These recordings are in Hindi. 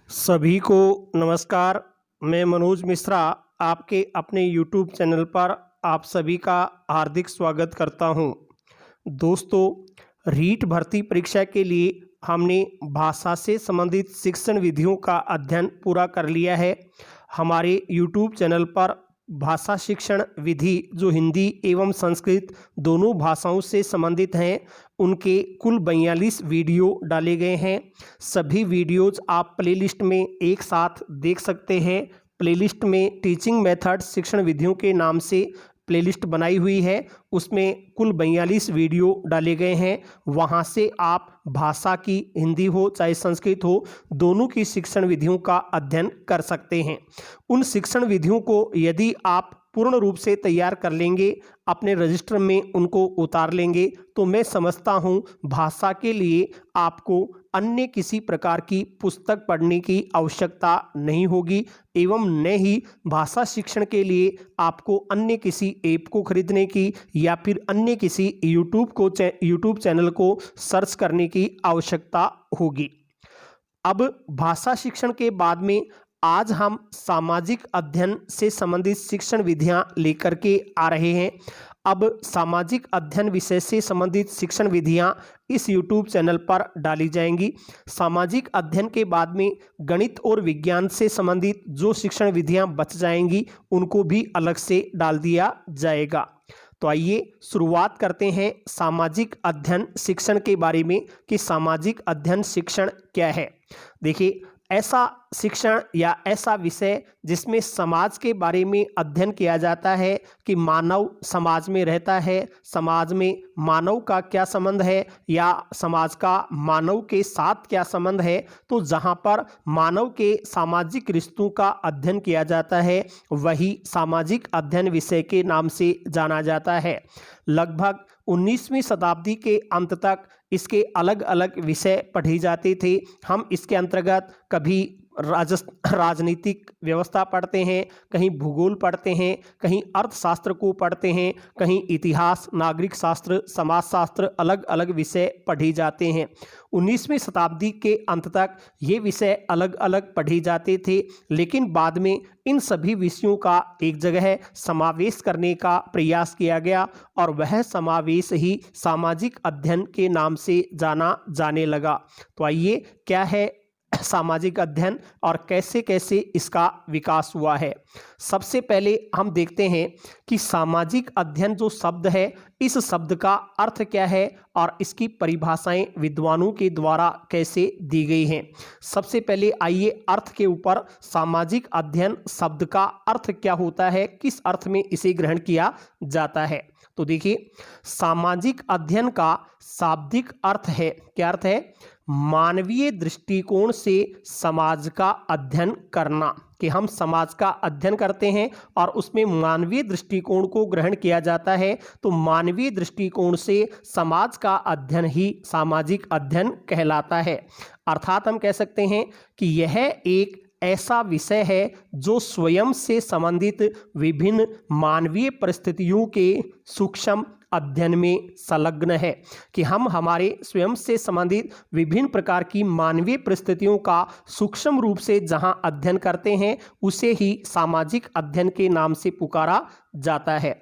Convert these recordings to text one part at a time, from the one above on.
सभी को नमस्कार। मैं मनोज मिश्रा आपके अपने YouTube चैनल पर आप सभी का हार्दिक स्वागत करता हूं। दोस्तों, रीट भर्ती परीक्षा के लिए हमने भाषा से संबंधित शिक्षण विधियों का अध्ययन पूरा कर लिया है। हमारे YouTube चैनल पर भाषा शिक्षण विधि जो हिंदी एवं संस्कृत दोनों भाषाओं से संबंधित हैं, उनके कुल 42 वीडियो डाले गए हैं। सभी वीडियोज आप प्लेलिस्ट में एक साथ देख सकते हैं। प्लेलिस्ट में टीचिंग मेथड शिक्षण विधियों के नाम से प्लेलिस्ट बनाई हुई है, उसमें कुल 42 वीडियो डाले गए हैं। वहां से आप भाषा की, हिंदी हो चाहे संस्कृत हो, दोनों की शिक्षण विधियों का अध्ययन कर सकते हैं। उन शिक्षण विधियों को यदि आप पूर्ण रूप से तैयार कर लेंगे, अपने रजिस्टर में उनको उतार लेंगे, तो मैं समझता हूँ भाषा के लिए आपको अन्य किसी प्रकार की पुस्तक पढ़ने की आवश्यकता नहीं होगी एवं न ही भाषा शिक्षण के लिए आपको अन्य किसी ऐप को खरीदने की या फिर अन्य किसी यूट्यूब चैनल को सर्च करने की आवश्यकता होगी। अब भाषा शिक्षण के बाद में आज हम सामाजिक अध्ययन से संबंधित शिक्षण विधियां लेकर के आ रहे हैं। अब सामाजिक अध्ययन विषय से संबंधित शिक्षण विधियां इस YouTube चैनल पर डाली जाएंगी। सामाजिक अध्ययन के बाद में गणित और विज्ञान से संबंधित जो शिक्षण विधियां बच जाएंगी, उनको भी अलग से डाल दिया जाएगा। तो आइए शुरुआत करते हैं सामाजिक अध्ययन शिक्षण के बारे में कि सामाजिक अध्ययन शिक्षण क्या है। देखिए, ऐसा शिक्षण या ऐसा विषय जिसमें समाज के बारे में अध्ययन किया जाता है कि मानव समाज में रहता है, समाज में मानव का क्या संबंध है या समाज का मानव के साथ क्या संबंध है। तो जहाँ पर मानव के सामाजिक रिश्तों का अध्ययन किया जाता है, वही सामाजिक अध्ययन विषय के नाम से जाना जाता है। लगभग 19वीं शताब्दी के अंत तक इसके अलग अलग विषय पढ़े जाते थे। हम इसके अंतर्गत कभी राजनीतिक व्यवस्था पढ़ते हैं, कहीं भूगोल पढ़ते हैं, कहीं अर्थशास्त्र को पढ़ते हैं, कहीं इतिहास, नागरिक शास्त्र, समाजशास्त्र, अलग अलग विषय पढ़े जाते हैं। 19वीं शताब्दी के अंत तक ये विषय अलग अलग पढ़े जाते थे, लेकिन बाद में इन सभी विषयों का एक जगह समावेश करने का प्रयास किया गया और वह समावेश ही सामाजिक अध्ययन के नाम से जाना जाने लगा। तो आइए, क्या है सामाजिक अध्ययन और कैसे कैसे इसका विकास हुआ है। सबसे पहले हम देखते हैं कि सामाजिक अध्ययन जो शब्द है, इस शब्द का अर्थ क्या है और इसकी परिभाषाएं विद्वानों के द्वारा कैसे दी गई हैं। सबसे पहले आइए अर्थ के ऊपर, सामाजिक अध्ययन शब्द का अर्थ क्या होता है, किस अर्थ में इसे ग्रहण किया जाता है। तो देखिए, सामाजिक अध्ययन का शाब्दिक अर्थ है, क्या अर्थ है? मानवीय दृष्टिकोण से समाज का अध्ययन करना, कि हम समाज का अध्ययन करते हैं और उसमें मानवीय दृष्टिकोण को ग्रहण किया जाता है। तो मानवीय दृष्टिकोण से समाज का अध्ययन ही सामाजिक अध्ययन कहलाता है। अर्थात हम कह सकते हैं कि यह एक ऐसा विषय है जो स्वयं से संबंधित विभिन्न मानवीय परिस्थितियों के सूक्ष्म अध्ययन में संलग्न है, कि हम हमारे स्वयं से संबंधित विभिन्न प्रकार की मानवीय परिस्थितियों का सूक्ष्म रूप से जहां अध्ययन करते हैं, उसे ही सामाजिक अध्ययन के नाम से पुकारा जाता है।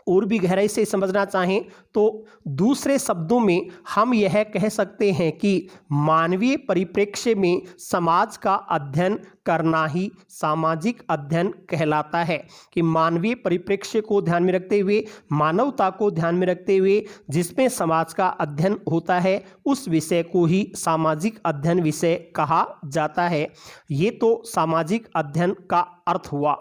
और भी गहराई से समझना चाहें तो दूसरे शब्दों में हम यह कह सकते हैं कि मानवीय परिप्रेक्ष्य में समाज का अध्ययन करना ही सामाजिक अध्ययन कहलाता है, कि मानवीय परिप्रेक्ष्य को ध्यान में रखते हुए, मानवता को ध्यान में रखते हुए जिसमें समाज का अध्ययन होता है, उस विषय को ही सामाजिक अध्ययन विषय कहा जाता है। ये तो सामाजिक अध्ययन का अर्थ हुआ।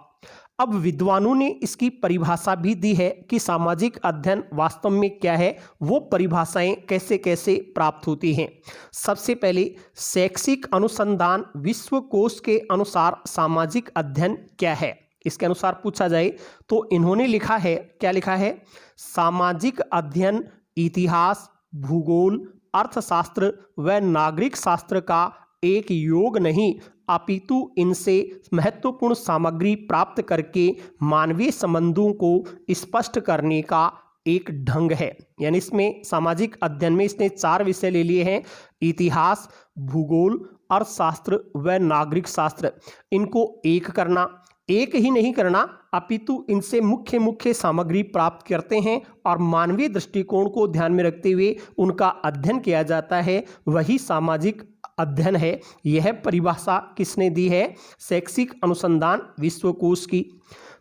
अब विद्वानों ने इसकी परिभाषा भी दी है कि सामाजिक अध्ययन वास्तव में क्या है, वो परिभाषाएं कैसे कैसे प्राप्त होती हैं। सबसे पहले शैक्षिक अनुसंधान विश्वकोश के अनुसार सामाजिक अध्ययन क्या है, इसके अनुसार पूछा जाए तो इन्होंने लिखा है, क्या लिखा है? सामाजिक अध्ययन इतिहास, भूगोल, अर्थशास्त्र व नागरिक शास्त्र का एक योग नहीं, अपितु इनसे महत्वपूर्ण सामग्री प्राप्त करके मानवीय संबंधों को स्पष्ट करने का एक ढंग है। यानी इसमें सामाजिक अध्ययन में इसने 4 विषय ले लिए हैं, इतिहास, भूगोल, अर्थशास्त्र व नागरिक शास्त्र। इनको एक करना, एक ही नहीं करना अपितु इनसे मुख्य मुख्य सामग्री प्राप्त करते हैं और मानवीय दृष्टिकोण को ध्यान में रखते हुए उनका अध्ययन किया जाता है, वही सामाजिक अध्ययन है। यह परिभाषा किसने दी है? शैक्षिक अनुसंधान विश्वकोश की।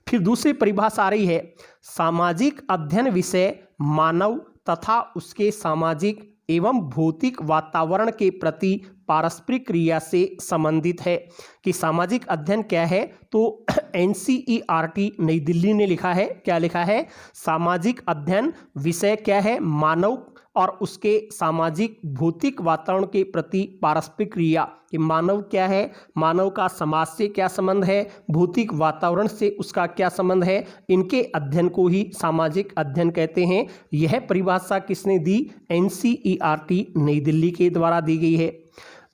फिर दूसरी परिभाषा आ रही है, सामाजिक अध्ययन विषय मानव तथा उसके सामाजिक एवं भौतिक वातावरण के प्रति पारस्परिक क्रिया से संबंधित है। कि सामाजिक अध्ययन क्या है? तो NCERT नई दिल्ली ने लिखा है। क्या लिखा है? सामाजिक अध्ययन विषय क्या है? मानव और उसके सामाजिक भौतिक वातावरण के प्रति पारस्परिक क्रिया। कि मानव क्या है, मानव का समाज से क्या संबंध है, भौतिक वातावरण से उसका क्या संबंध है, इनके अध्ययन को ही सामाजिक अध्ययन कहते हैं। यह परिभाषा किसने दी? NCERT नई दिल्ली के द्वारा दी गई है।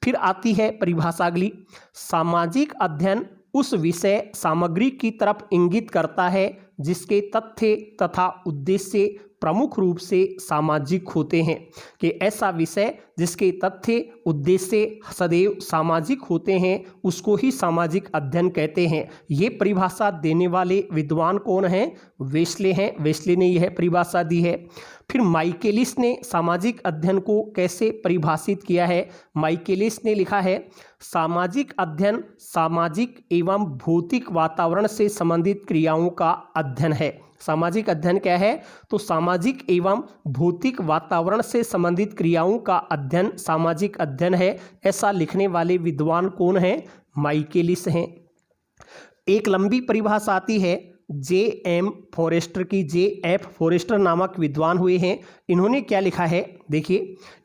फिर आती है परिभाषा अगली, सामाजिक अध्ययन उस विषय सामग्री की तरफ इंगित करता है जिसके तथ्य तथा उद्देश्य प्रमुख रूप से सामाजिक होते हैं। कि ऐसा विषय जिसके तथ्य उद्देश्य सदैव सामाजिक होते हैं उसको ही सामाजिक अध्ययन कहते हैं। ये परिभाषा देने वाले विद्वान कौन हैं? वेस्ले हैं। वेस्ले ने यह परिभाषा दी है। फिर माइकेलिस ने सामाजिक अध्ययन को कैसे परिभाषित किया है? माइकेलिस ने लिखा है, सामाजिक अध्ययन सामाजिक एवं भौतिक वातावरण से संबंधित क्रियाओं का अध्ययन है। सामाजिक अध्ययन क्या है? तो सामाजिक एवं भौतिक वातावरण से संबंधित क्रियाओं का अध्ययन सामाजिक अध्ययन है। ऐसा लिखने वाले विद्वान कौन हैं? माइकेलिस हैं। एक लंबी परिभाषा आती है JM फॉरेस्टर की। JF फॉरेस्टर नामक विद्वान हुए हैं। इन्होंने क्या लिखा है? देखिए,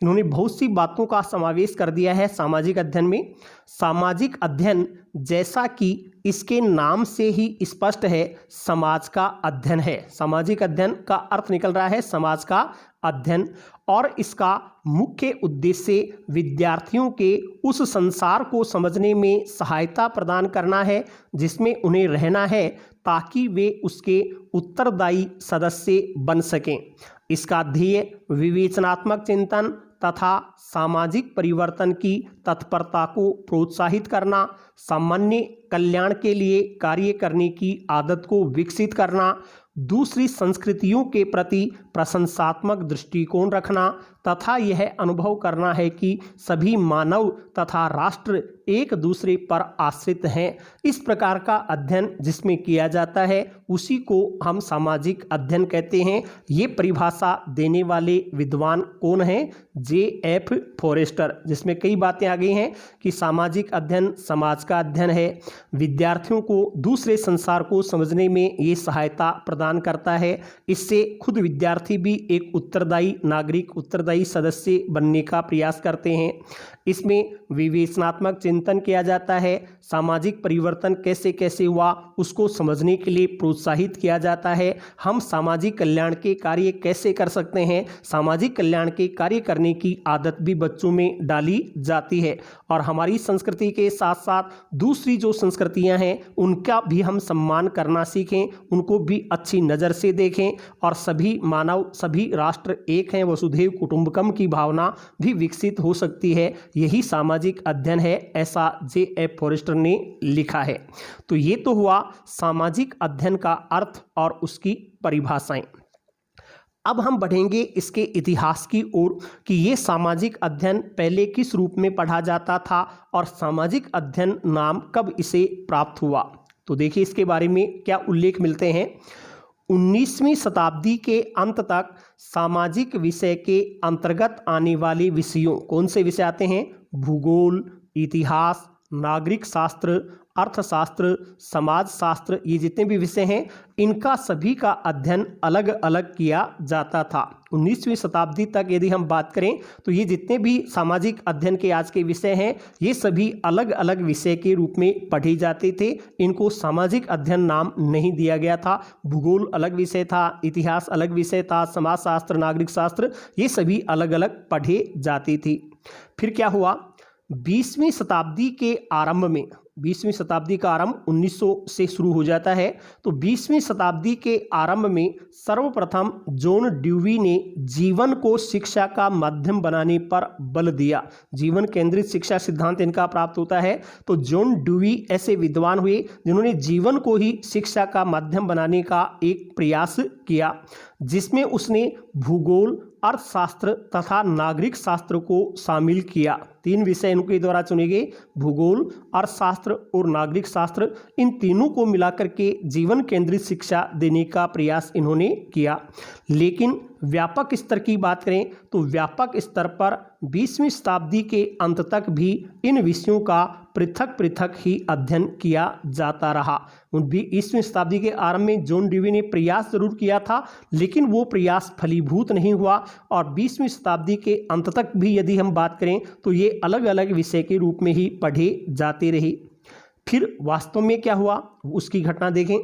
इन्होंने बहुत सी बातों का समावेश कर दिया है सामाजिक अध्ययन में। सामाजिक अध्ययन जैसा कि इसके नाम से ही स्पष्ट है, समाज का अध्ययन है। सामाजिक अध्ययन का अर्थ निकल रहा है समाज का अध्ययन, और इसका मुख्य उद्देश्य विद्यार्थियों के उस संसार को समझने में सहायता प्रदान करना है जिसमें उन्हें रहना है, ताकि वे उसके उत्तरदायी सदस्य बन सकें। इसका ध्येय विवेचनात्मक चिंतन तथा सामाजिक परिवर्तन की तत्परता को प्रोत्साहित करना, सामान्य कल्याण के लिए कार्य करने की आदत को विकसित करना, दूसरी संस्कृतियों के प्रति प्रशंसात्मक दृष्टिकोण रखना तथा यह अनुभव करना है कि सभी मानव तथा राष्ट्र एक दूसरे पर आश्रित हैं। इस प्रकार का अध्ययन जिसमें किया जाता है उसी को हम सामाजिक अध्ययन कहते हैं। ये परिभाषा देने वाले विद्वान कौन हैं? JF Forrester. जिसमें कई बातें आ गई हैं कि सामाजिक अध्ययन समाज का अध्ययन है, विद्यार्थियों को दूसरे संसार को समझने में ये सहायता प्रदान करता है, इससे खुद विद्यार्थी भी एक उत्तरदायी नागरिक, उत्तरदायी सदस्य बनने का प्रयास करते हैं। इसमें विवेचनात्मक चिंतन किया जाता है, सामाजिक परिवर्तन कैसे कैसे हुआ उसको समझने के लिए प्रोत्साहित किया जाता है। हम सामाजिक कल्याण के कार्य कैसे कर सकते हैं, सामाजिक कल्याण के कार्य करने की आदत भी बच्चों में डाली जाती है। और हमारी संस्कृति के साथ साथ दूसरी जो संस्कृतियां हैं उनका भी हम सम्मान करना सीखें, उनको भी अच्छी नज़र से देखें, और सभी मानव, सभी राष्ट्र एक हैं, वसुधैव कुटुंबकम की भावना भी विकसित हो सकती है। यही सामाजिक अध्ययन है, ऐसा JF फॉरेस्टर ने लिखा है। तो ये तो हुआ सामाजिक अध्ययन का अर्थ और उसकी परिभाषाएं। अब हम बढ़ेंगे इसके इतिहास की ओर कि ये सामाजिक अध्ययन पहले किस रूप में पढ़ा जाता था और सामाजिक अध्ययन नाम कब इसे प्राप्त हुआ। तो देखिए इसके बारे में क्या उल्लेख मिलते हैं। 19वीं शताब्दी के अंत तक सामाजिक विषय के अंतर्गत आने वाले विषयों, कौन से विषय आते हैं? भूगोल, इतिहास, नागरिक शास्त्र, अर्थशास्त्र, समाजशास्त्र, ये जितने भी विषय हैं इनका सभी का अध्ययन अलग अलग किया जाता था। 19वीं शताब्दी तक यदि हम बात करें तो ये जितने भी सामाजिक अध्ययन के आज के विषय हैं ये सभी अलग अलग विषय के रूप में पढ़े जाते थे। इनको सामाजिक अध्ययन नाम नहीं दिया गया था। भूगोल अलग विषय था, इतिहास अलग विषय था, समाजशास्त्र, नागरिक शास्त्र, ये सभी अलग अलग पढ़े जाती थी। फिर क्या हुआ? 20वीं शताब्दी के आरंभ में 20वीं शताब्दी का आरंभ 1900 से शुरू हो जाता है। तो 20वीं शताब्दी के आरंभ में सर्वप्रथम जॉन ड्यूवी ने जीवन को शिक्षा का माध्यम बनाने पर बल दिया। जीवन केंद्रित शिक्षा सिद्धांत इनका प्राप्त होता है। तो जॉन ड्यूवी ऐसे विद्वान हुए जिन्होंने जीवन को ही शिक्षा का माध्यम बनाने का एक प्रयास किया, जिसमें उसने भूगोल, अर्थशास्त्र तथा नागरिक शास्त्र को शामिल किया। 3 विषय इनके द्वारा चुने गए, भूगोल, अर्थशास्त्र और नागरिक शास्त्र। इन तीनों को मिलाकर के जीवन केंद्रित शिक्षा देने का प्रयास इन्होंने किया। लेकिन व्यापक स्तर की बात करें तो व्यापक स्तर पर 20वीं शताब्दी के अंत तक भी इन विषयों का पृथक पृथक ही अध्ययन किया जाता रहा। 20वीं शताब्दी के आरंभ में जॉन ड्यूवी ने प्रयास जरूर किया था, लेकिन वो प्रयास फलीभूत नहीं हुआ और 20वीं शताब्दी के अंत तक भी यदि हम बात करें तो ये अलग अलग विषय के रूप में ही पढ़े जाते रहे। फिर वास्तव में क्या हुआ उसकी घटना देखें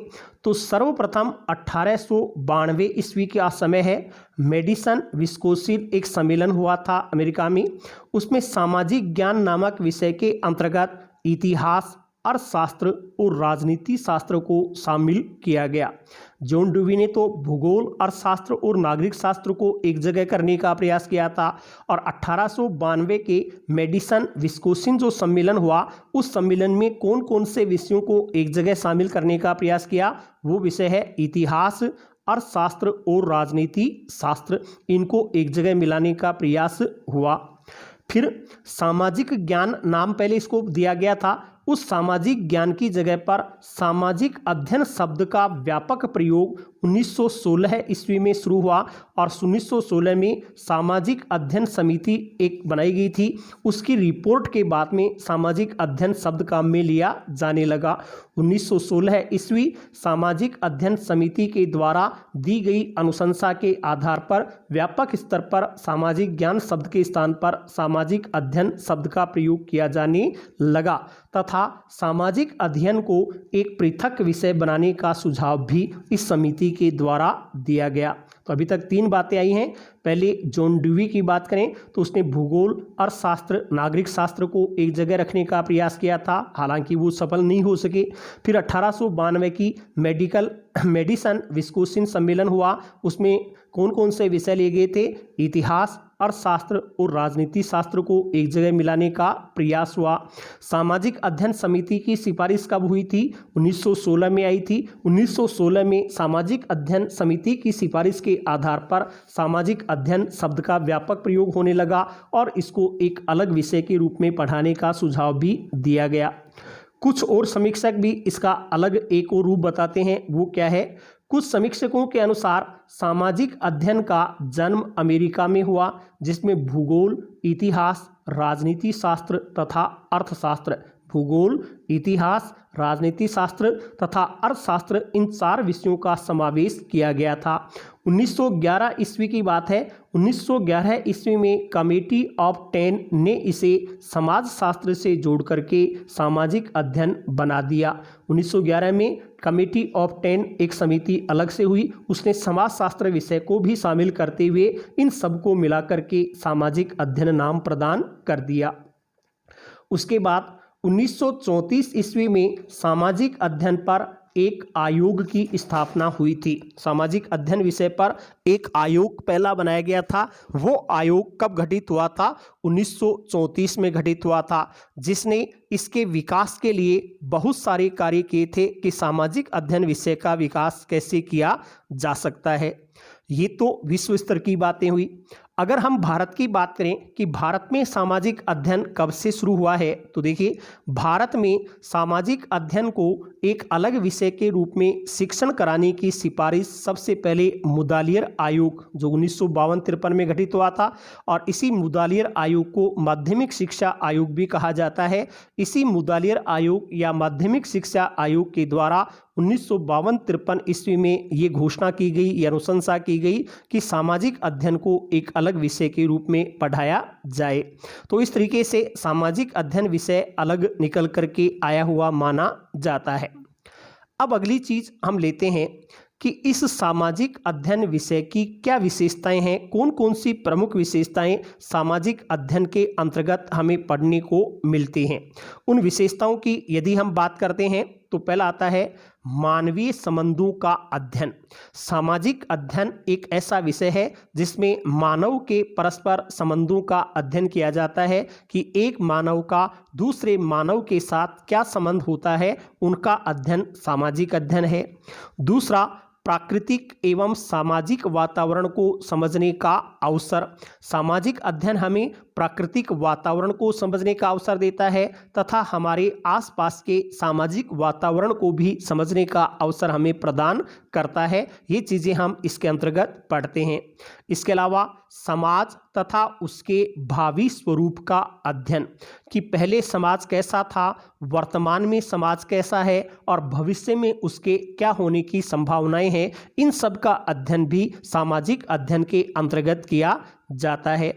तो सर्वप्रथम 1892 ईस्वी का समय है। मेडिसन विस्कोसिन एक सम्मेलन हुआ था अमेरिका में। उसमें सामाजिक ज्ञान नामक विषय के अंतर्गत इतिहास, अर्थशास्त्र और राजनीति शास्त्र को शामिल किया गया। जॉन ड्यूवी ने तो भूगोल, अर्थशास्त्र और नागरिक शास्त्र को एक जगह करने का प्रयास किया था और 1892 के मेडिसन विस्कोसिन जो सम्मेलन हुआ, उस सम्मेलन में कौन कौन से विषयों को एक जगह शामिल करने का प्रयास किया, वो विषय है इतिहास, अर्थशास्त्र और राजनीति शास्त्र। इनको एक जगह मिलाने का प्रयास हुआ। फिर सामाजिक ज्ञान नाम पहले इसको दिया गया था। उस सामाजिक ज्ञान की जगह पर सामाजिक अध्ययन शब्द का व्यापक प्रयोग 1916 ईस्वी में शुरू हुआ और 1916 में सामाजिक अध्ययन समिति एक बनाई गई थी। उसकी रिपोर्ट के बाद में सामाजिक अध्ययन शब्द काम में लिया जाने लगा। 1916 ईस्वी सामाजिक अध्ययन समिति के द्वारा दी गई अनुशंसा के आधार पर व्यापक स्तर पर सामाजिक ज्ञान शब्द के स्थान पर सामाजिक अध्ययन शब्द का प्रयोग किया जाने लगा तथा सामाजिक अध्ययन को एक पृथक विषय बनाने का सुझाव भी इस समिति के द्वारा दिया गया। तो अभी तक 3 बातें आई हैं। पहले जॉन ड्यूवी की बात करें तो उसने भूगोल, अर्थशास्त्र, नागरिक शास्त्र को एक जगह रखने का प्रयास किया था, हालांकि वो सफल नहीं हो सके। फिर 1892 की मेडिसन विस्कोसिन सम्मेलन हुआ। उसमें कौन कौन से विषय लिए गए थे, इतिहास, अर्थशास्त्र और राजनीति शास्त्र को एक जगह मिलाने का प्रयास हुआ। सामाजिक अध्ययन समिति की सिफारिश कब हुई थी, 1916 में आई थी। 1916 में सामाजिक अध्ययन समिति की सिफारिश के आधार पर सामाजिक अध्ययन शब्द का व्यापक प्रयोग होने लगा और इसको एक अलग विषय के रूप में पढ़ाने का सुझाव भी दिया गया। कुछ और समीक्षक भी इसका अलग एक और रूप बताते हैं, वो क्या है। कुछ समीक्षकों के अनुसार सामाजिक अध्ययन का जन्म अमेरिका में हुआ, जिसमें भूगोल, इतिहास, राजनीति शास्त्र तथा अर्थशास्त्र, भूगोल, इतिहास, राजनीति शास्त्र तथा अर्थशास्त्र, इन 4 विषयों का समावेश किया गया था। 1911 ईस्वी की बात है। 1911 ईस्वी में कमेटी ऑफ 10 ने इसे समाजशास्त्र से जोड़ करके सामाजिक अध्ययन बना दिया। 1911 में कमेटी ऑफ 10 एक समिति अलग से हुई, उसने समाजशास्त्र विषय को भी शामिल करते हुए इन सबको मिला करके सामाजिक अध्ययन नाम प्रदान कर दिया। उसके बाद 1934 ईस्वी में सामाजिक अध्ययन पर एक आयोग की स्थापना हुई थी। सामाजिक अध्ययन विषय पर एक आयोग पहला बनाया गया था। वो आयोग कब गठित हुआ था, 1934 में गठित हुआ था, जिसने इसके विकास के लिए बहुत सारे कार्य किए थे कि सामाजिक अध्ययन विषय का विकास कैसे किया जा सकता है। ये तो विश्व स्तर की बातें हुई। अगर हम भारत की बात करें कि भारत में सामाजिक अध्ययन कब से शुरू हुआ है, तो देखिए भारत में सामाजिक अध्ययन को एक अलग विषय के रूप में शिक्षण कराने की सिफारिश सबसे पहले मुदालियर आयोग जो 1952-53 में गठित हुआ था, और इसी मुदालियर आयोग को माध्यमिक शिक्षा आयोग भी कहा जाता है। इसी मुदालियर आयोग या माध्यमिक शिक्षा आयोग के द्वारा 1952-53 ईस्वी में ये घोषणा की गई या अनुशंसा की गई कि सामाजिक अध्ययन को एक अलग विषय के रूप में पढ़ाया जाए। तो इस तरीके से सामाजिक अध्ययन विषय अलग निकल करके आया हुआ माना जाता है। अब अगली चीज हम लेते हैं कि इस सामाजिक अध्ययन विषय की क्या विशेषताएं हैं, कौन कौन सी प्रमुख विशेषताएं सामाजिक अध्ययन के अंतर्गत हमें पढ़ने को मिलती हैं। उन विशेषताओं की यदि हम बात करते हैं तो पहला आता है मानवीय संबंधों का अध्ययन। सामाजिक अध्ययन एक ऐसा विषय है जिसमें मानव के परस्पर संबंधों का अध्ययन किया जाता है कि एक मानव का दूसरे मानव के साथ क्या संबंध होता है, उनका अध्ययन सामाजिक अध्ययन है। दूसरा, प्राकृतिक एवं सामाजिक वातावरण को समझने का अवसर। सामाजिक अध्ययन हमें प्राकृतिक वातावरण को समझने का अवसर देता है तथा हमारे आसपास के सामाजिक वातावरण को भी समझने का अवसर हमें प्रदान करता है। ये चीज़ें हम इसके अंतर्गत पढ़ते हैं। इसके अलावा समाज तथा उसके भावी स्वरूप का अध्ययन, कि पहले समाज कैसा था, वर्तमान में समाज कैसा है और भविष्य में उसके क्या होने की संभावनाएं हैं, इन सब का अध्ययन भी सामाजिक अध्ययन के अंतर्गत किया जाता है।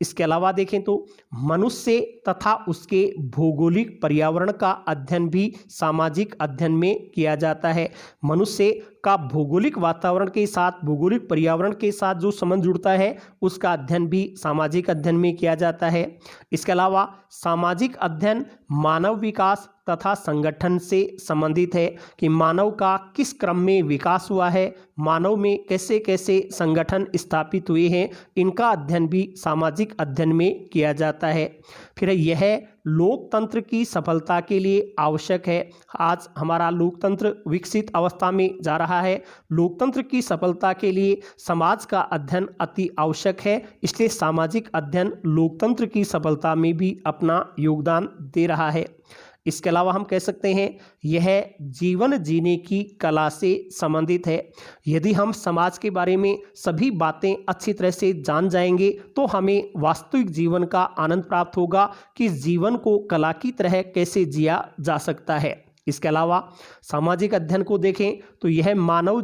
इसके अलावा देखें तो मनुष्य तथा उसके भौगोलिक पर्यावरण का अध्ययन भी सामाजिक अध्ययन में किया जाता है। मनुष्य का भौगोलिक वातावरण के साथ, भौगोलिक पर्यावरण के साथ जो संबंध जुड़ता है उसका अध्ययन भी सामाजिक अध्ययन में किया जाता है। इसके अलावा सामाजिक अध्ययन मानव विकास तथा संगठन से संबंधित है कि मानव का किस क्रम में विकास हुआ है, मानव में कैसे कैसे संगठन स्थापित हुए हैं, इनका अध्ययन भी सामाजिक अध्ययन में किया जाता है। फिर यह लोकतंत्र की सफलता के लिए आवश्यक है। आज हमारा लोकतंत्र विकसित अवस्था में जा रहा है। लोकतंत्र की सफलता के लिए समाज का अध्ययन अति आवश्यक है, इसलिए सामाजिक अध्ययन लोकतंत्र की सफलता में भी अपना योगदान दे रहा है। इसके अलावा हम कह सकते हैं यह जीवन जीने की कला से संबंधित है। यदि हम समाज के बारे में सभी बातें अच्छी तरह से जान जाएंगे तो हमें वास्तविक जीवन का आनंद प्राप्त होगा कि जीवन को कला की तरह कैसे जिया जा सकता है। इसके अलावा सामाजिक अध्ययन को देखें तो यह मानव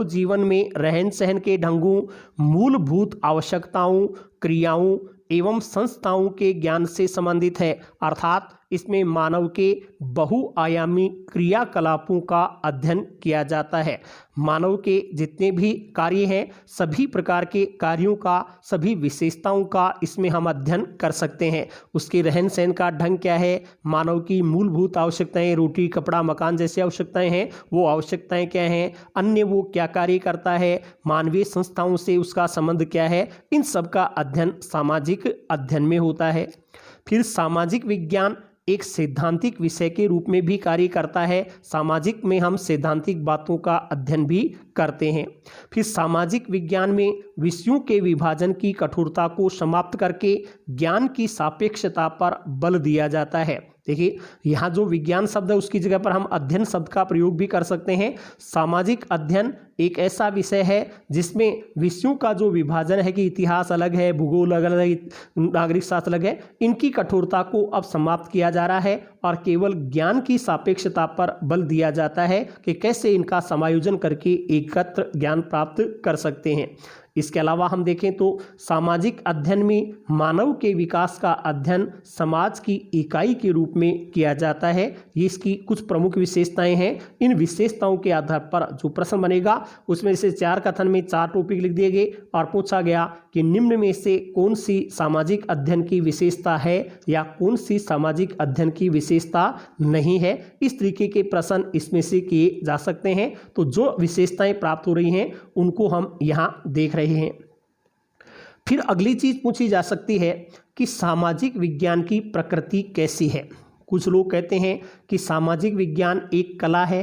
जीवन में रहन सहन के ढंगों, मूलभूत आवश्यकताओं, क्रियाओं एवं संस्थाओं के ज्ञान से संबंधित है। अर्थात इसमें मानव के बहुआयामी क्रियाकलापों का अध्ययन किया जाता है। मानव के जितने भी कार्य हैं, सभी प्रकार के कार्यों का, सभी विशेषताओं का इसमें हम अध्ययन कर सकते हैं। उसके रहन सहन का ढंग क्या है, मानव की मूलभूत आवश्यकताएं, रोटी कपड़ा मकान जैसी आवश्यकताएं हैं, वो आवश्यकताएं क्या हैं, अन्य वो क्या कार्य करता है, मानवीय संस्थाओं से उसका संबंध क्या है, इन सब का अध्ययन सामाजिक अध्ययन में होता है। फिर सामाजिक विज्ञान एक सैद्धांतिक विषय के रूप में भी कार्य करता है। सामाजिक में हम सैद्धांतिक बातों का अध्ययन भी करते हैं। फिर सामाजिक विज्ञान में विषयों के विभाजन की कठोरता को समाप्त करके ज्ञान की सापेक्षता पर बल दिया जाता है। देखिए, यहाँ जो विज्ञान शब्द है उसकी जगह पर हम अध्ययन शब्द का प्रयोग भी कर सकते हैं। सामाजिक अध्ययन एक ऐसा विषय है जिसमें विषयों का जो विभाजन है कि इतिहास अलग है, भूगोल अलग है, नागरिक शास्त्र अलग है, इनकी कठोरता को अब समाप्त किया जा रहा है और केवल ज्ञान की सापेक्षता पर बल दिया जाता है कि कैसे इनका समायोजन करके एकत्र ज्ञान प्राप्त कर सकते हैं। इसके अलावा हम देखें तो सामाजिक अध्ययन में मानव के विकास का अध्ययन समाज की इकाई के रूप में किया जाता है। ये इसकी कुछ प्रमुख विशेषताएं हैं। इन विशेषताओं के आधार पर जो प्रश्न बनेगा उसमें से 4 कथन में 4 टॉपिक लिख दिए गए और पूछा गया कि निम्न में से कौन सी सामाजिक अध्ययन की विशेषता है या कौन सी सामाजिक अध्ययन की विशेषता नहीं है। इस तरीके के प्रश्न इसमें से किए जा सकते हैं। तो जो विशेषताएं प्राप्त हो रही हैं उनको हम यहाँ देख रहे हैं। फिर अगली चीज पूछी जा सकती है कि सामाजिक विज्ञान की प्रकृति कैसी है। कुछ लोग कहते हैं कि सामाजिक विज्ञान एक कला है,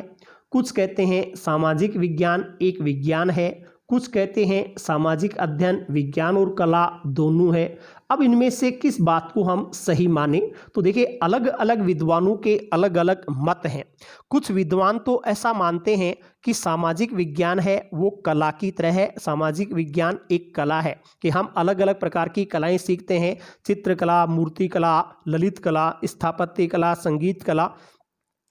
कुछ कहते हैं सामाजिक विज्ञान एक विज्ञान है, कुछ कहते हैं सामाजिक अध्ययन विज्ञान और कला दोनों है। अब इनमें से किस बात को हम सही माने, तो देखिए अलग अलग विद्वानों के अलग अलग मत हैं। कुछ विद्वान तो ऐसा मानते हैं कि सामाजिक विज्ञान है वो कला की तरह है, सामाजिक विज्ञान एक कला है कि हम अलग अलग प्रकार की कलाएं सीखते हैं, चित्रकला, मूर्ति कला, ललित कला, स्थापत्य कला, संगीत कला।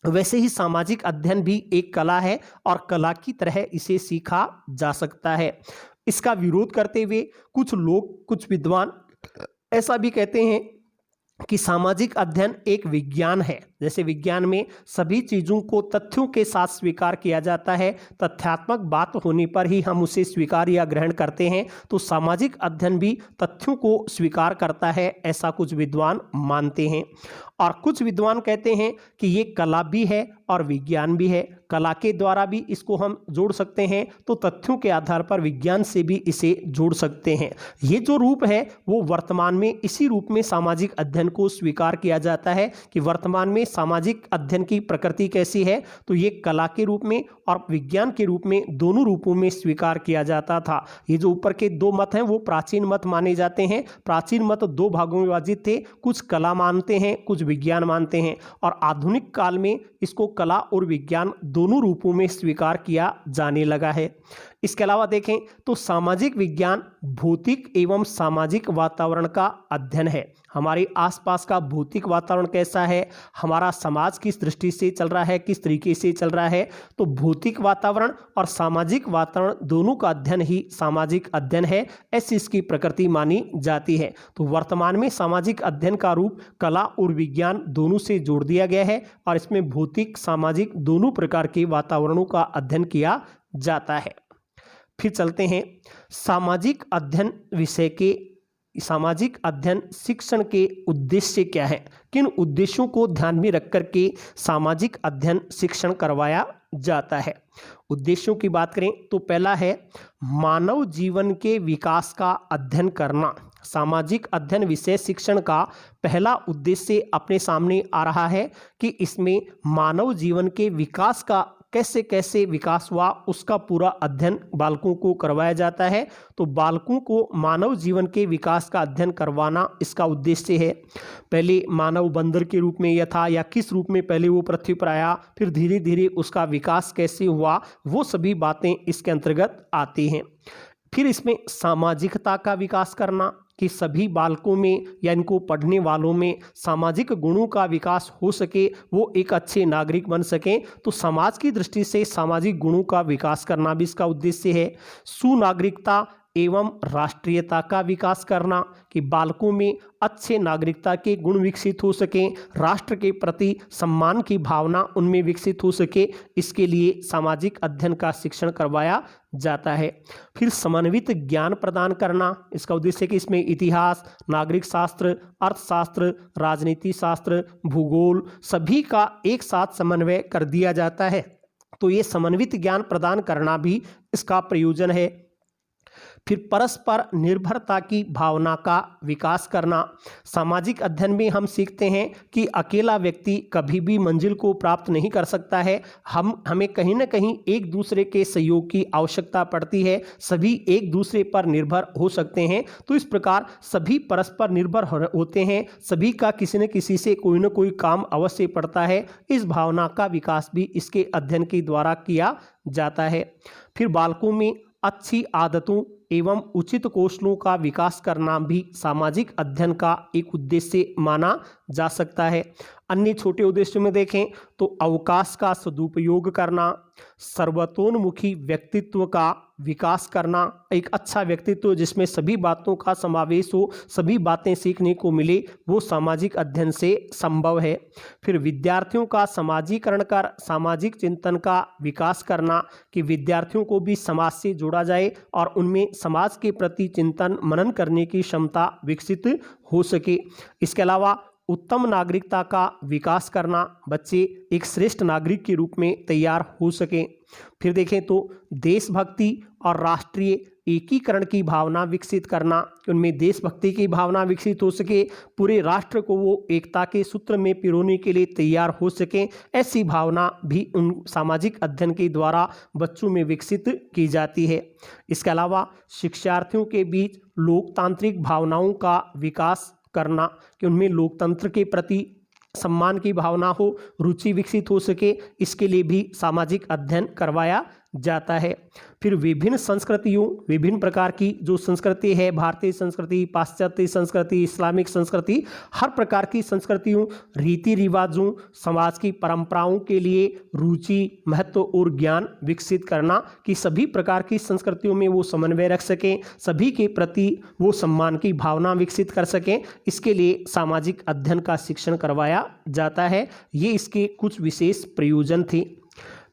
वैसे ही सामाजिक अध्ययन भी एक कला है और कला की तरह इसे सीखा जा सकता है। इसका विरोध करते हुए कुछ लोग, कुछ विद्वान ऐसा भी कहते हैं कि सामाजिक अध्ययन एक विज्ञान है। जैसे विज्ञान में सभी चीज़ों को तथ्यों के साथ स्वीकार किया जाता है, तथ्यात्मक बात होने पर ही हम उसे स्वीकार या ग्रहण करते हैं, तो सामाजिक अध्ययन भी तथ्यों को स्वीकार करता है, ऐसा कुछ विद्वान मानते हैं। और कुछ विद्वान कहते हैं कि ये कला भी है और विज्ञान भी है। कला के द्वारा भी इसको हम जोड़ सकते हैं, तो तथ्यों के आधार पर विज्ञान से भी इसे जोड़ सकते हैं। ये जो रूप है वो वर्तमान में इसी रूप में सामाजिक अध्ययन को स्वीकार किया जाता है कि वर्तमान में सामाजिक अध्ययन की प्रकृति कैसी है, तो ये कला के रूप में और विज्ञान के रूप में दोनों रूपों में स्वीकार किया जाता था। ये जो ऊपर के दो मत हैं वो प्राचीन मत माने जाते हैं। प्राचीन मत दो भागों में विभाजित थे, कुछ कला मानते हैं, कुछ विज्ञान मानते हैं, और आधुनिक काल में इसको कला और विज्ञान दोनों रूपों में स्वीकार किया जाने लगा है। इसके अलावा देखें तो सामाजिक विज्ञान भौतिक एवं सामाजिक वातावरण का अध्ययन है। हमारे आसपास का भौतिक वातावरण कैसा है, हमारा समाज किस दृष्टि से चल रहा है, किस तरीके से चल रहा है, तो भौतिक वातावरण और सामाजिक वातावरण दोनों का अध्ययन ही सामाजिक अध्ययन है, ऐसी इसकी प्रकृति मानी जाती है। तो वर्तमान में सामाजिक अध्ययन का रूप कला और विज्ञान दोनों से जोड़ दिया गया है और इसमें भौतिक सामाजिक दोनों प्रकार के वातावरणों का अध्ययन किया जाता है। फिर चलते हैं सामाजिक अध्ययन विषय के। सामाजिक अध्ययन शिक्षण के उद्देश्य क्या है, किन उद्देश्यों को ध्यान में रख करके सामाजिक अध्ययन शिक्षण करवाया जाता है। उद्देश्यों की बात करें तो पहला है मानव जीवन के विकास का अध्ययन करना। सामाजिक अध्ययन विषय शिक्षण का पहला उद्देश्य अपने सामने आ रहा है कि इसमें मानव जीवन के विकास का कैसे कैसे विकास हुआ उसका पूरा अध्ययन बालकों को करवाया जाता है। तो बालकों को मानव जीवन के विकास का अध्ययन करवाना इसका उद्देश्य है। पहले मानव बंदर के रूप में यह था या किस रूप में पहले वो पृथ्वी पर आया, फिर धीरे धीरे उसका विकास कैसे हुआ, वो सभी बातें इसके अंतर्गत आती हैं। फिर इसमें सामाजिकता का विकास करना कि सभी बालकों में या इनको पढ़ने वालों में सामाजिक गुणों का विकास हो सके, वो एक अच्छे नागरिक बन सकें। तो समाज की दृष्टि से सामाजिक गुणों का विकास करना भी इसका उद्देश्य है। सुनागरिकता एवं राष्ट्रीयता का विकास करना कि बालकों में अच्छे नागरिकता के गुण विकसित हो सकें, राष्ट्र के प्रति सम्मान की भावना उनमें विकसित हो सके, इसके लिए सामाजिक अध्ययन का शिक्षण करवाया जाता है। फिर समन्वित ज्ञान प्रदान करना, इसका उद्देश्य है कि इसमें इतिहास, नागरिक शास्त्र, अर्थशास्त्र, राजनीति शास्त्र, भूगोल सभी का एक साथ समन्वय कर दिया जाता है। तो ये समन्वित ज्ञान प्रदान करना भी इसका प्रयोजन है। फिर परस्पर निर्भरता की भावना का विकास करना। सामाजिक अध्ययन में हम सीखते हैं कि अकेला व्यक्ति कभी भी मंजिल को प्राप्त नहीं कर सकता है। हमें कहीं ना कहीं एक दूसरे के सहयोग की आवश्यकता पड़ती है, सभी एक दूसरे पर निर्भर हो सकते हैं। तो इस प्रकार सभी परस्पर निर्भर होते हैं, सभी का किसी न किसी से कोई ना कोई काम अवश्य पड़ता है। इस भावना का विकास भी इसके अध्ययन के द्वारा किया जाता है। फिर बालकों में अच्छी आदतों एवं उचित कौशलों का विकास करना भी सामाजिक अध्ययन का एक उद्देश्य माना जा सकता है। अन्य छोटे उद्देश्यों में देखें तो अवकाश का सदुपयोग करना, सर्वतोन्मुखी व्यक्तित्व का विकास करना, एक अच्छा व्यक्तित्व जिसमें सभी बातों का समावेश हो, सभी बातें सीखने को मिले, वो सामाजिक अध्ययन से संभव है। फिर विद्यार्थियों का समाजीकरण कर सामाजिक चिंतन का विकास करना कि विद्यार्थियों को भी समाज से जोड़ा जाए और उनमें समाज के प्रति चिंतन मनन करने की क्षमता विकसित हो सके। इसके अलावा उत्तम नागरिकता का विकास करना, बच्चे एक श्रेष्ठ नागरिक के रूप में तैयार हो सकें। फिर देखें तो देशभक्ति और राष्ट्रीय एकीकरण की भावना विकसित करना, उनमें देशभक्ति की भावना विकसित हो सके, पूरे राष्ट्र को वो एकता के सूत्र में पिरोने के लिए तैयार हो सकें, ऐसी भावना भी उन सामाजिक अध्ययन के द्वारा बच्चों में विकसित की जाती है। इसके अलावा शिक्षार्थियों के बीच लोकतांत्रिक भावनाओं का विकास करना कि उनमें लोकतंत्र के प्रति सम्मान की भावना हो, रुचि विकसित हो सके, इसके लिए भी सामाजिक अध्ययन करवाया जाता है। फिर विभिन्न संस्कृतियों, विभिन्न प्रकार की जो संस्कृति है, भारतीय संस्कृति, पाश्चात्य संस्कृति, इस्लामिक संस्कृति, हर प्रकार की संस्कृतियों, रीति रिवाजों, समाज की परंपराओं के लिए रुचि, महत्व और ज्ञान विकसित करना कि सभी प्रकार की संस्कृतियों में वो समन्वय रख सकें, सभी के प्रति वो सम्मान की भावना विकसित कर सकें, इसके लिए सामाजिक अध्ययन का शिक्षण करवाया जाता है। ये इसके कुछ विशेष प्रयोजन थे।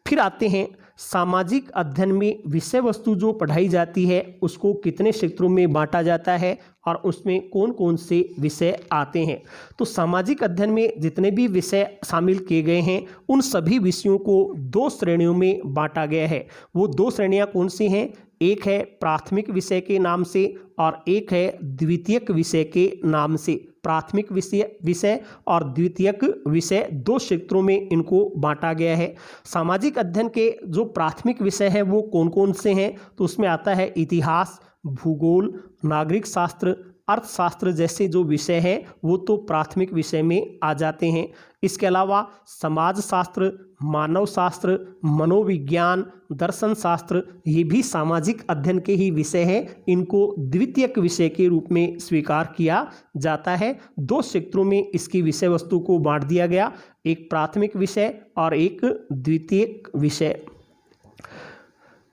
फिर आते हैं सामाजिक अध्ययन में विषय वस्तु जो पढ़ाई जाती है उसको कितने क्षेत्रों में बांटा जाता है और उसमें कौन कौन से विषय आते हैं। तो सामाजिक अध्ययन में जितने भी विषय शामिल किए गए हैं उन सभी विषयों को 2 श्रेणियों में बांटा गया है। वो 2 श्रेणियां कौन सी हैं? एक है प्राथमिक विषय के नाम से और एक है द्वितीयक विषय के नाम से। प्राथमिक विषय और द्वितीयक विषय 2 क्षेत्रों में इनको बांटा गया है। सामाजिक अध्ययन के जो प्राथमिक विषय हैं वो कौन कौन से हैं? तो उसमें आता है इतिहास, भूगोल, नागरिक शास्त्र, अर्थशास्त्र जैसे जो विषय हैं वो तो प्राथमिक विषय में आ जाते हैं। इसके अलावा समाज शास्त्र, मानव शास्त्र, मनोविज्ञान, दर्शन शास्त्र, ये भी सामाजिक अध्ययन के ही विषय हैं। इनको द्वितीयक विषय के रूप में स्वीकार किया जाता है। 2 क्षेत्रों में इसकी विषय वस्तु को बांट दिया गया, एक प्राथमिक विषय और एक द्वितीयक विषय।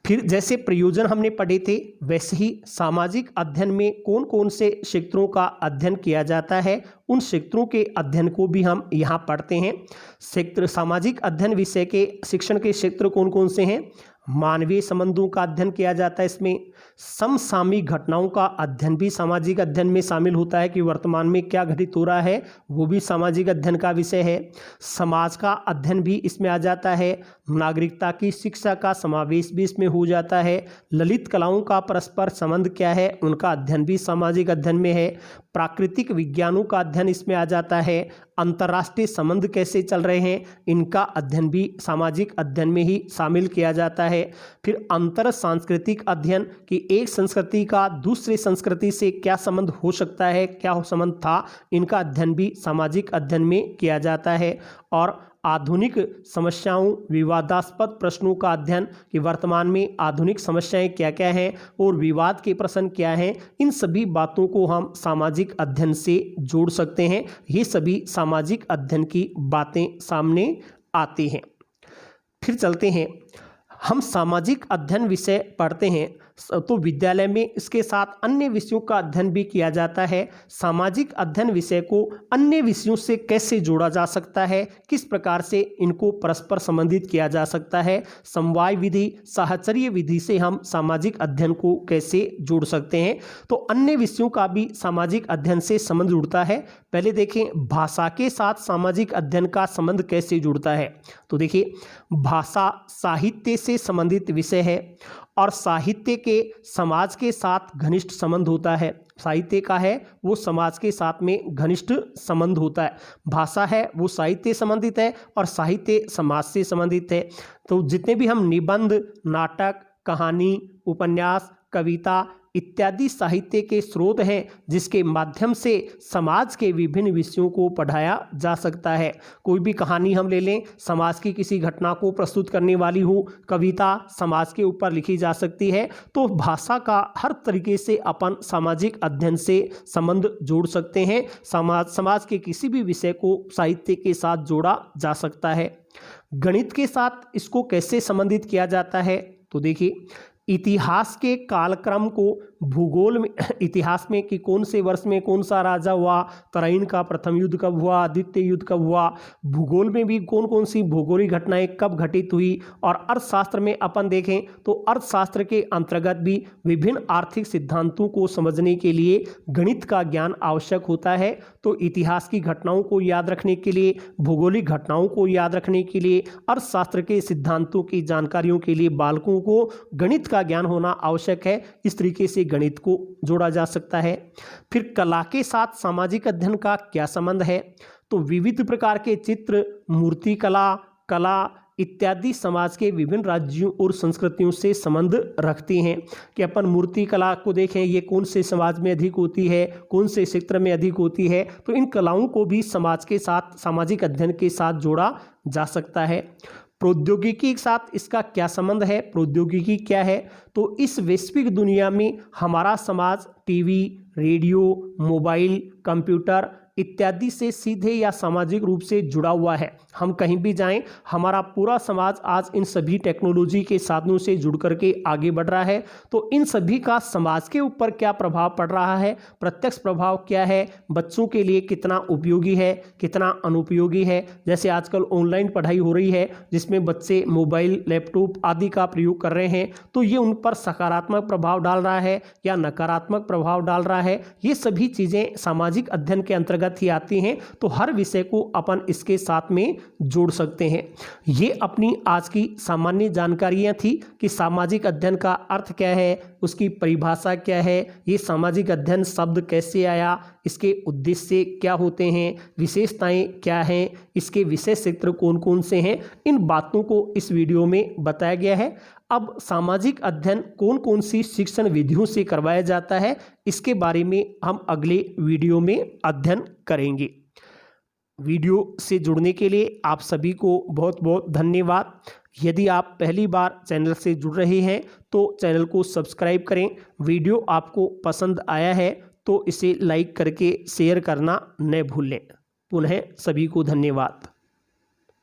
फिर जैसे प्रयोजन हमने पढ़े थे वैसे ही सामाजिक अध्ययन में कौन कौन से क्षेत्रों का अध्ययन किया जाता है उन क्षेत्रों के अध्ययन को भी हम यहाँ पढ़ते हैं। क्षेत्र सामाजिक अध्ययन विषय के शिक्षण के क्षेत्र कौन कौन से हैं? मानवीय संबंधों का अध्ययन किया जाता है। इसमें समसामयिक घटनाओं का अध्ययन भी सामाजिक अध्ययन में शामिल होता है कि वर्तमान में क्या घटित हो रहा है, वो भी सामाजिक अध्ययन का विषय है। समाज का अध्ययन भी इसमें आ जाता है। नागरिकता की शिक्षा का समावेश भी इसमें हो जाता है। ललित कलाओं का परस्पर संबंध क्या है, उनका अध्ययन भी सामाजिक अध्ययन में है। प्राकृतिक विज्ञानों का अध्ययन इसमें आ जाता है। अंतर्राष्ट्रीय संबंध कैसे चल रहे हैं, इनका अध्ययन भी सामाजिक अध्ययन में ही शामिल किया जाता है। फिर अंतर सांस्कृतिक अध्ययन कि एक संस्कृति का दूसरे संस्कृति से क्या संबंध हो सकता है, क्या संबंध था, इनका अध्ययन भी सामाजिक अध्ययन में किया जाता है। और आधुनिक समस्याओं, विवादास्पद प्रश्नों का अध्ययन कि वर्तमान में आधुनिक समस्याएं क्या क्या हैं और विवाद के प्रश्न क्या हैं, इन सभी बातों को हम सामाजिक अध्ययन से जोड़ सकते हैं। ये सभी सामाजिक अध्ययन की बातें सामने आती हैं। फिर चलते हैं, हम सामाजिक अध्ययन विषय पढ़ते हैं तो विद्यालय में इसके साथ अन्य विषयों का अध्ययन भी किया जाता है। सामाजिक अध्ययन विषय को अन्य विषयों से कैसे जोड़ा जा सकता है, किस प्रकार से इनको परस्पर संबंधित किया जा सकता है, समवाय विधि, साहचर्य विधि से हम सामाजिक अध्ययन को कैसे जोड़ सकते हैं। तो अन्य विषयों का भी सामाजिक अध्ययन से संबंध जुड़ता है। पहले देखें भाषा के साथ सामाजिक अध्ययन का संबंध कैसे जुड़ता है। तो देखिए, भाषा साहित्य से संबंधित विषय है और साहित्य के समाज के साथ घनिष्ठ संबंध होता है। साहित्य का है वो समाज के साथ में घनिष्ठ संबंध होता है। भाषा है वो साहित्य संबंधित है और साहित्य समाज से संबंधित है। तो जितने भी हम निबंध, नाटक, कहानी, उपन्यास, कविता इत्यादि साहित्य के स्रोत हैं जिसके माध्यम से समाज के विभिन्न विषयों को पढ़ाया जा सकता है। कोई भी कहानी हम ले लें, समाज की किसी घटना को प्रस्तुत करने वाली हो, कविता समाज के ऊपर लिखी जा सकती है। तो भाषा का हर तरीके से अपन सामाजिक अध्ययन से संबंध जोड़ सकते हैं। समाज के किसी भी विषय को साहित्य के साथ जोड़ा जा सकता है। गणित के साथ इसको कैसे संबंधित किया जाता है। तो देखिए, इतिहास के कालक्रम को भूगोल में, इतिहास में कि कौन से वर्ष में कौन सा राजा हुआ, तराइन का प्रथम युद्ध कब हुआ, द्वितीय युद्ध कब हुआ, भूगोल में भी कौन कौन सी भौगोलिक घटनाएं कब घटित हुई। और अर्थशास्त्र में अपन देखें तो अर्थशास्त्र के अंतर्गत भी विभिन्न आर्थिक सिद्धांतों को समझने के लिए गणित का ज्ञान आवश्यक होता है। तो इतिहास की घटनाओं को याद रखने के लिए, भौगोलिक घटनाओं को याद रखने के लिए, अर्थशास्त्र के सिद्धांतों की जानकारियों के लिए बालकों को गणित का ज्ञान होना आवश्यक है। इस तरीके से गणित को जोड़ा जा सकता है। फिर कला के साथ सामाजिक अध्ययन का क्या संबंध है। तो विविध प्रकार के चित्र, मूर्ति कला, कला इत्यादि समाज के विभिन्न राज्यों और संस्कृतियों से संबंध रखती हैं। कि अपन मूर्ति कला को देखें, ये कौन से समाज में अधिक होती है, कौन से क्षेत्र में अधिक होती है। तो इन कलाओं को भी समाज के साथ, सामाजिक अध्ययन के साथ जोड़ा जा सकता है। प्रौद्योगिकी के साथ इसका क्या संबंध है, प्रौद्योगिकी क्या है? तो इस वैश्विक दुनिया में हमारा समाज टीवी, रेडियो, मोबाइल, कंप्यूटर इत्यादि से सीधे या सामाजिक रूप से जुड़ा हुआ है। हम कहीं भी जाएं, हमारा पूरा समाज आज इन सभी टेक्नोलॉजी के साधनों से जुड़ करके आगे बढ़ रहा है। तो इन सभी का समाज के ऊपर क्या प्रभाव पड़ रहा है, प्रत्यक्ष प्रभाव क्या है, बच्चों के लिए कितना उपयोगी है, कितना अनुपयोगी है। जैसे आजकल ऑनलाइन पढ़ाई हो रही है जिसमें बच्चे मोबाइल, लैपटॉप आदि का प्रयोग कर रहे हैं, तो ये उन पर सकारात्मक प्रभाव डाल रहा है या नकारात्मक प्रभाव डाल रहा है। ये सभी चीज़ें सामाजिक अध्ययन के अंतर्गत ही आती हैं। तो हर विषय को अपन इसके साथ में जोड़ सकते हैं। ये अपनी आज की सामान्य जानकारियां थी कि सामाजिक अध्ययन का अर्थ क्या है, उसकी परिभाषा क्या है, ये सामाजिक अध्ययन शब्द कैसे आया, इसके उद्देश्य क्या होते हैं, विशेषताएं क्या हैं, इसके विषय क्षेत्र कौन कौन से हैं, इन बातों को इस वीडियो में बताया गया है। अब सामाजिक अध्ययन कौन कौन सी शिक्षण विधियों से करवाया जाता है, इसके बारे में हम अगले वीडियो में अध्ययन करेंगे। वीडियो से जुड़ने के लिए आप सभी को बहुत बहुत धन्यवाद। यदि आप पहली बार चैनल से जुड़ रहे हैं तो चैनल को सब्सक्राइब करें। वीडियो आपको पसंद आया है तो इसे लाइक करके शेयर करना न भूलें। पुनः सभी को धन्यवाद।